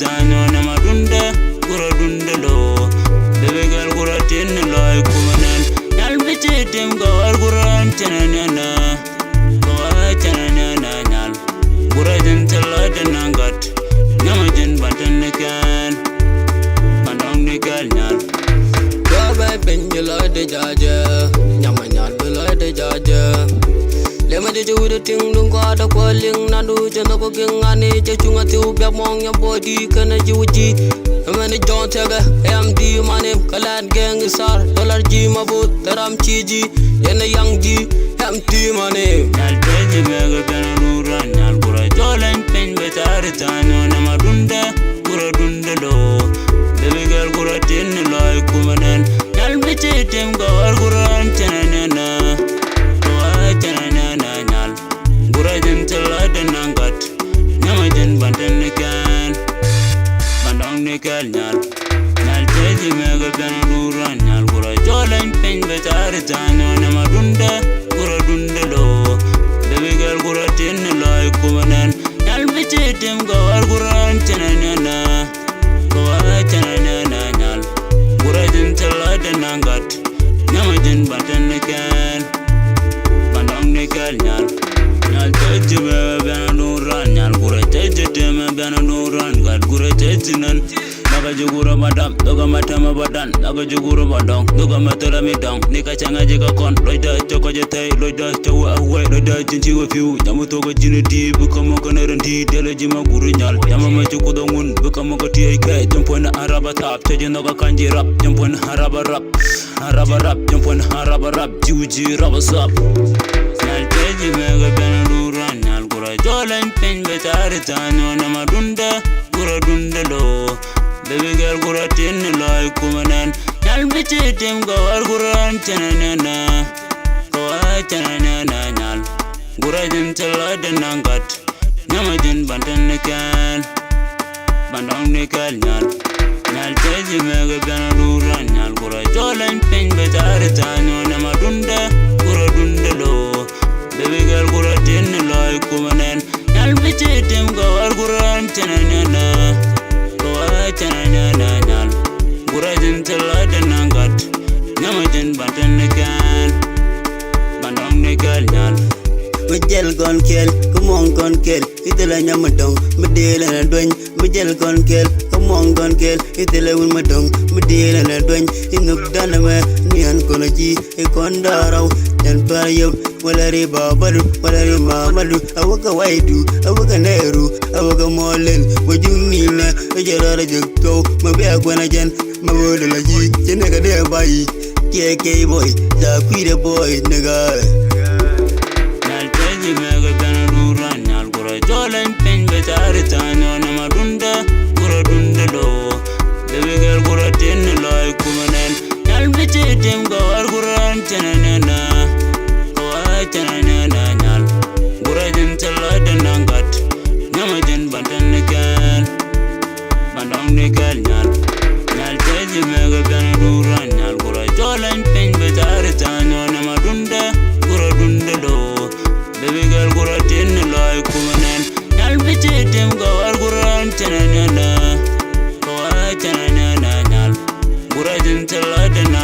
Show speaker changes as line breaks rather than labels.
tanyo na madunda gura dunda lo baby girl gura tin loy kumanan nyal bichi tim gawar gura chanana gawar chanana nyal gura din tala danangat nyamajin batan kan bandong nikal nyal
Baby benjula de jaja nyamanyal bela de jaja Lema de jude ting dung kwa da calling nandu jana ko gengane je chunga tiu be mong ya body kana juji mane don't tega MD mane kalan gang sar dollar ji mabut taram chiji yena yang ji MD mane
nyal teji mega kana nuran nyal gura jolen pen betar tanyo na madunda gura dunda lo baby girl gura tin loy kumanan nyal bichi tim gawar gura chanana kan bandong nikal nyal nyal teji mega bana nuran nyal gura jolen pen betar tanyo na madunda gura dunda lo baby girl gura tin loy kumanan nyal bichi tim gawar gura chanana nyal gura din tala danangat nyamajin batan kan bandong nikal nyal nyal teji mega bana nuran nyal gura teji tema bana nuran gad gura teji nan naga jugura madam doga matama badan naga jugura badong doga matara midang nika changa jiga kon loida choko jetai loida chawa awai loida jinchi wa fiu jamu toga jini di buka moka naranti dele jima guru nyal yama machu kudongun buka moka tiai kai jampon araba tap teji naga kanji rap jampon araba rap jampon araba rap juji raba sap nyal teji mega bana nuran nyal gura jolen pen betar tanyo na madunda gura dunda lo baby girl gura tin loy kumanan nyal bichi tim gawar gura chanana nyal gura din tala danangat nyamajin bantan kan bandong nikal nyal nyal teji mega bana nuran nyal gura jolen pen betar tanyo na madunda gura dunda lo baby girl gura tin loy kumanan nyal bichi tim gawar gura chanana nyal gura din tala danangat nyamajin batan kan bandong nikal nyal
Mujel gon kel, kumong gon kel, itela nyamadong, medela na doing, mujel gon kel, kumong gon kel, itela un madong, medela na doing, inuk daname, nian konaji, ikondaraw, dan parayom, walari babalu, walari mamalu, awaka waidu, awaka neru, awaka molen, wajunina, wajarara jukto, mabea kwanajan, mabodalaji, jenega de bayi, KK boy, da kwire boy, nega.
mega bana nuran nyal gura jolen pen betar tanyo na madunda gura dunda lo baby girl gura tin loy kumanan nyal bichi tim gawar gura chanana nyal gura din tala danangat nyamajin batan kan bandong nikal nyal nyal teji mega bana nuran nyal gura jolen pen betar tanyo na madunda gura dunda lo baby girl gura tin loy kumanan nyal bichi tim gawar gura chanana nyal gura din tala danangat